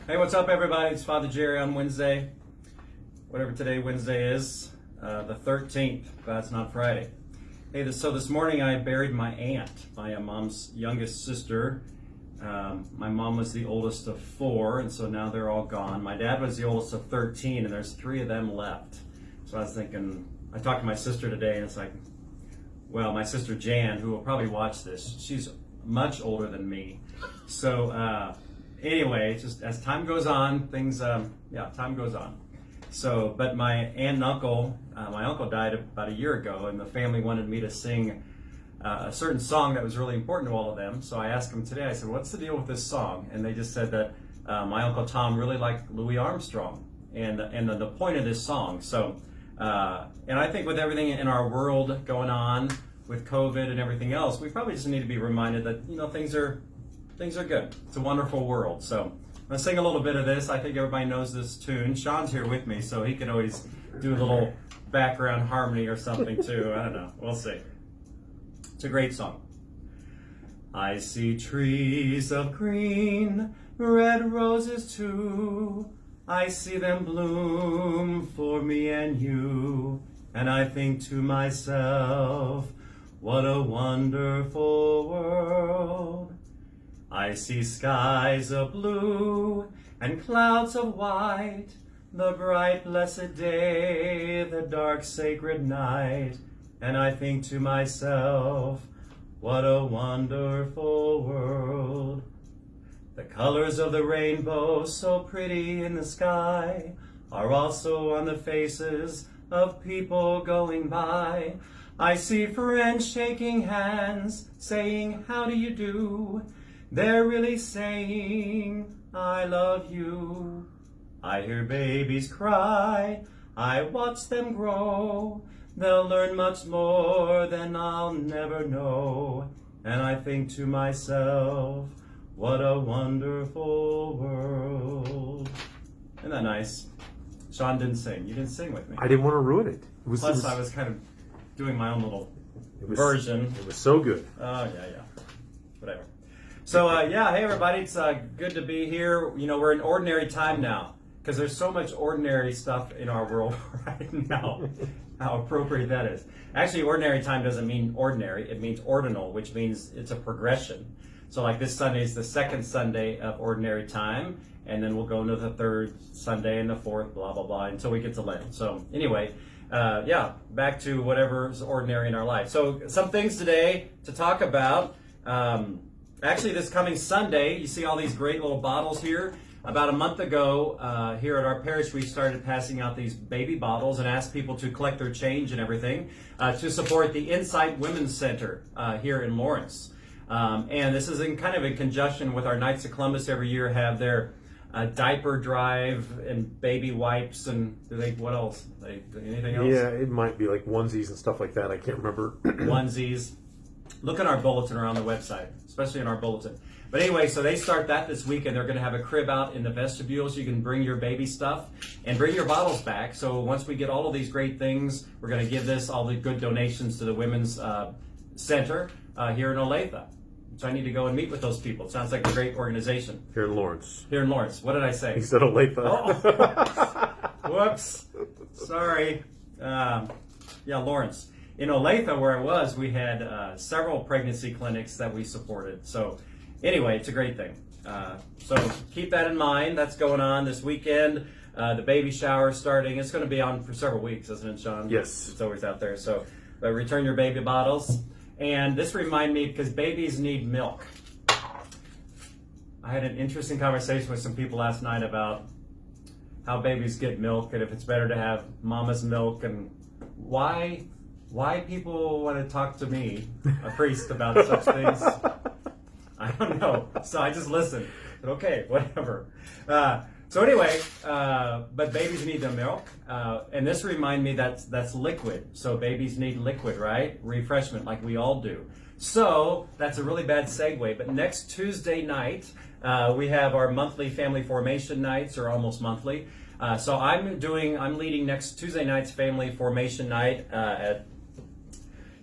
Hey, what's up, everybody? It's Father Jerry on Wednesday, whatever today Wednesday is, the 13th, but it's not Friday. Hey, so this morning I buried my aunt, my mom's youngest sister. My mom was the oldest of 4, and so now they're all gone. My dad was the oldest of 13, and there's 3 of them left. So I was thinking, I talked to my sister today, and it's like, well, my sister Jan, who will probably watch this, she's much older than me. So anyway, just as time goes on, things, time goes on. So, but my aunt and uncle, my uncle died about a year ago, and the family wanted me to sing a certain song that was really important to all of them. So I asked them today, I said, what's the deal with this song? And they just said that my Uncle Tom really liked Louis Armstrong and the point of this song. So, and I think with everything in our world going on with COVID and everything else, we probably just need to be reminded that, you know, things are good. It's a wonderful world. So I'm going to sing a little bit of this. I think everybody knows this tune. Sean's here with me, so he can always do a little background harmony or something too. I don't know. We'll see. It's a great song. I see trees of green, red roses too. I see them bloom for me and you. And I think to myself, what a wonderful world. I see skies of blue and clouds of white, the bright blessed day, the dark sacred night, and I think to myself, what a wonderful world. The colors of the rainbow, so pretty in the sky, are also on the faces of people going by. I see friends shaking hands, saying, how do you do? They're really saying, I love you. I hear babies cry, I watch them grow. They'll learn much more than I'll never know. And I think to myself, what a wonderful world. Isn't that nice? Sean didn't sing. You didn't sing with me. I didn't want to ruin it. Plus, I was kind of doing my own little version. It was so good. Oh, yeah. Whatever. So, hey, everybody. It's good to be here. You know, we're in ordinary time now because there's so much ordinary stuff in our world right now. How appropriate that is. Actually, ordinary time doesn't mean ordinary. It means ordinal, which means it's a progression. So like this Sunday is the second Sunday of ordinary time, and then we'll go into the third Sunday and the fourth, blah, blah, blah, until we get to Lent. So anyway, back to whatever's ordinary in our life. So some things today to talk about. Actually, this coming Sunday, you see all these great little bottles here. About a month ago, here at our parish, we started passing out these baby bottles and asked people to collect their change and everything to support the Insight Women's Center here in Lawrence. And this is in conjunction with our Knights of Columbus every year have their diaper drive and baby wipes and what else? Anything else? Yeah, it might be like onesies and stuff like that. I can't remember. Onesies. Look at our bulletin or on the website, especially in our bulletin. But anyway, so they start that this week, and they're going to have a crib out in the vestibule so you can bring your baby stuff and bring your bottles back. So once we get all of these great things, we're going to give all the good donations to the Women's Center here in Olathe. So I need to go and meet with those people. It sounds like a great organization. Here in Lawrence. Here in Lawrence. What did I say? He said Olathe. Oh, whoops. Sorry. Lawrence. In Olathe, where I was, we had several pregnancy clinics that we supported. So anyway, it's a great thing. So keep that in mind. That's going on this weekend. The baby shower is starting. It's going to be on for several weeks, isn't it, Sean? Yes. It's always out there. So return your baby bottles. And this reminded me, because babies need milk. I had an interesting conversation with some people last night about how babies get milk and if it's better to have mama's milk and why people want to talk to me, a priest, about such things. I don't know. So I just listened. But okay, whatever. So anyway, but babies need their milk. And this reminded me that's liquid. So babies need liquid, right? Refreshment, like we all do. So that's a really bad segue. But next Tuesday night, we have our monthly family formation nights, or almost monthly. So I'm leading next Tuesday night's family formation night at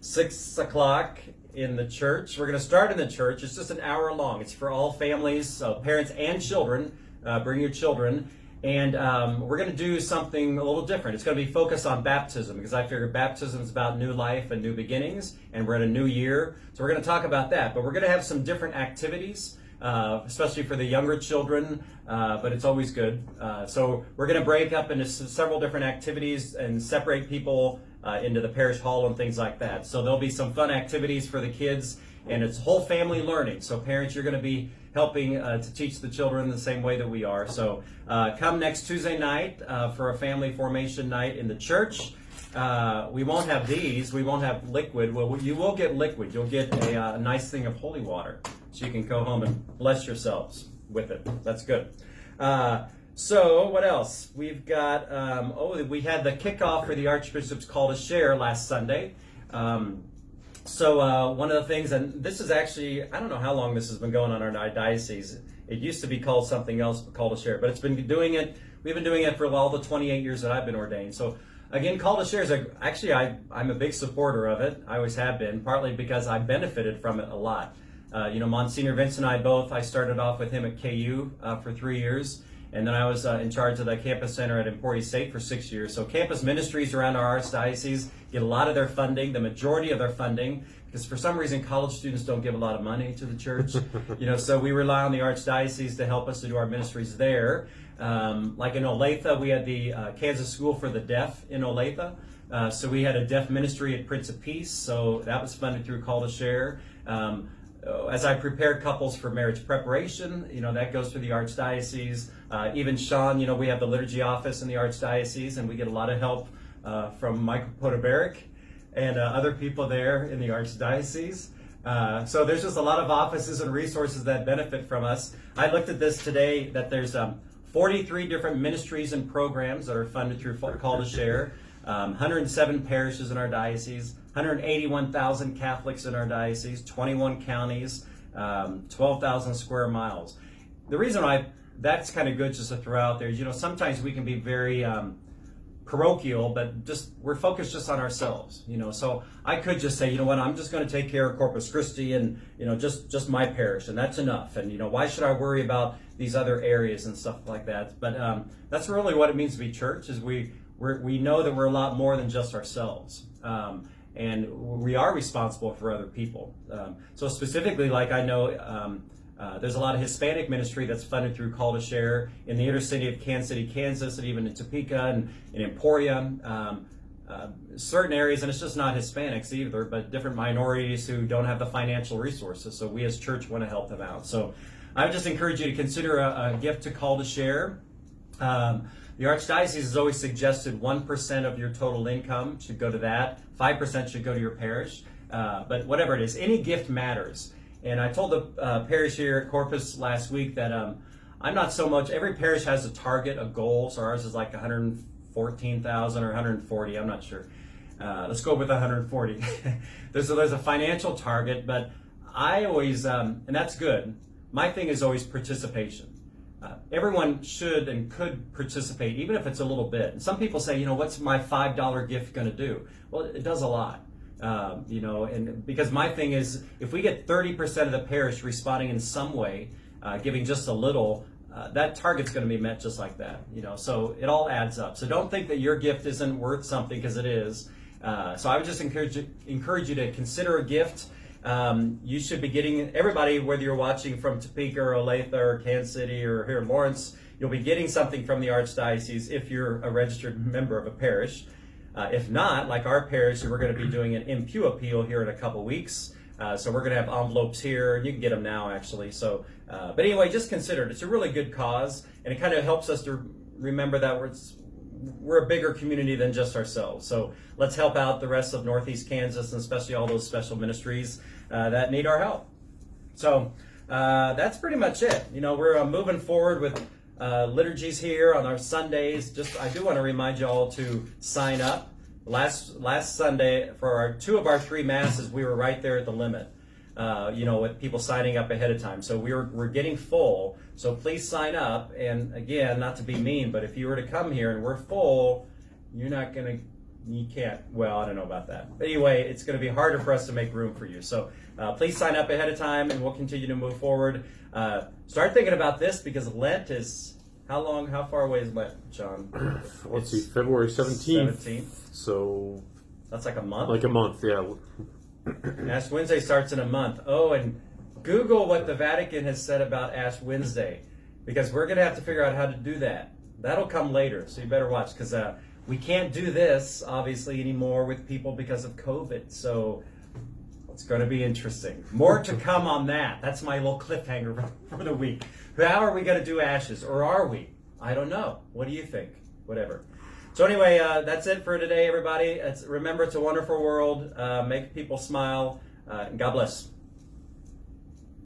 6 o'clock in the church. We're going to start in the church. It's just an hour long. It's for all families, so parents and children. bring your children. And we're going to do something a little different. It's going to be focused on baptism, because I figure baptism is about new life and new beginnings, and we're in a new year. So we're going to talk about that. But we're going to have some different activities, especially for the younger children, but it's always good. So we're going to break up into several different activities and separate people into the parish hall and things like that. So there'll be some fun activities for the kids, and it's whole family learning. So parents, you're going to be helping to teach the children the same way that we are. So come next Tuesday night for a family formation night in the church. We won't have these. We won't have liquid. Well, you will get liquid. You'll get a nice thing of holy water, so you can go home and bless yourselves with it. That's good. So what else? We've got, we had the kickoff for the Archbishop's Call to Share last Sunday. So one of the things, and this is actually, I don't know how long this has been going on in our diocese. It used to be called something else, Call to Share, but we've been doing it for all the 28 years that I've been ordained. So again, Call to Share is I'm a big supporter of it. I always have been, partly because I benefited from it a lot. Monsignor Vince and I started off with him at KU for 3 years. And then I was in charge of the campus center at Emporia State for 6 years. So campus ministries around our archdiocese get a lot of their funding, the majority of their funding, because for some reason college students don't give a lot of money to the church. So we rely on the archdiocese to help us to do our ministries there. Like in Olathe, we had the Kansas School for the Deaf in Olathe. So we had a deaf ministry at Prince of Peace. So that was funded through Call to Share. As I prepare couples for marriage preparation, that goes through the archdiocese. Even Sean, we have the liturgy office in the archdiocese, and we get a lot of help from Michael Podoberic and other people there in the archdiocese. So there's just a lot of offices and resources that benefit from us. I looked at this today, that there's 43 different ministries and programs that are funded through Call to Share. 107 parishes in our diocese, 181,000 Catholics in our diocese, 21 counties, 12,000 square miles. The reason that's kind of good just to throw out there is, sometimes we can be very parochial, but we're focused just on ourselves, So I could just say, I'm just going to take care of Corpus Christi and, just my parish, and that's enough. And, why should I worry about these other areas and stuff like that? But that's really what it means to be church, is we know that we're a lot more than just ourselves. And we are responsible for other people. So specifically, like I know there's a lot of Hispanic ministry that's funded through Call to Share in the inner city of Kansas City, Kansas, and even in Topeka and in Emporia. Certain areas, and it's just not Hispanics either, but different minorities who don't have the financial resources. So we as church want to help them out. So I would just encourage you to consider a gift to Call to Share. The Archdiocese has always suggested 1% of your total income should go to that. 5% should go to your parish. But whatever it is, any gift matters. And I told the parish here at Corpus last week that I'm not so much, every parish has a target, a goal. So ours is like 114,000 or 140, I'm not sure. Let's go with 140. There's a financial target, but I always, and that's good. My thing is always participation. Everyone should and could participate, even if it's a little bit. And some people say, what's my $5 gift going to do? Well, it does a lot. And because my thing is, if we get 30% of the parish responding in some way, giving just a little, that target's going to be met just like that. So it all adds up. So don't think that your gift isn't worth something, because it is. So I would just encourage you to consider a gift. You should be getting, everybody, whether you're watching from Topeka or Olathe or Kansas City or here in Lawrence, you'll be getting something from the Archdiocese if you're a registered member of a parish. If not, like our parish, we're going to be doing an MPU appeal here in a couple weeks. So we're going to have envelopes here, and you can get them now, actually. So, but anyway, just consider it. It's a really good cause, and it kind of helps us to remember that we're a bigger community than just ourselves. So let's help out the rest of Northeast Kansas, and especially all those special ministries that need our help. So that's pretty much it. We're moving forward with liturgies here on our Sundays. I do want to remind you all to sign up. Last Sunday, for two of our 3 masses, we were right there at the limit. With people signing up ahead of time. So we're getting full. So please sign up. And again, not to be mean, but if you were to come here and we're full, you're not going to You can't. Well, I don't know about that. But anyway, it's going to be harder for us to make room for you. So please sign up ahead of time, and we'll continue to move forward. Start thinking about this because Lent is how far away is Lent, John? Let's see, February 17th. 17th. So That's like a month. like a month, yeah. Ash Wednesday starts in a month. Oh, and Google what the Vatican has said about Ash Wednesday, because we're going to have to figure out how to do that. That'll come later, so you better watch, because we can't do this, obviously, anymore with people because of COVID. So it's going to be interesting. More to come on that. That's my little cliffhanger for the week. How are we going to do ashes? Or are we? I don't know. What do you think? Whatever. So anyway, that's it for today, everybody. Remember, it's a wonderful world. Make people smile. And God bless.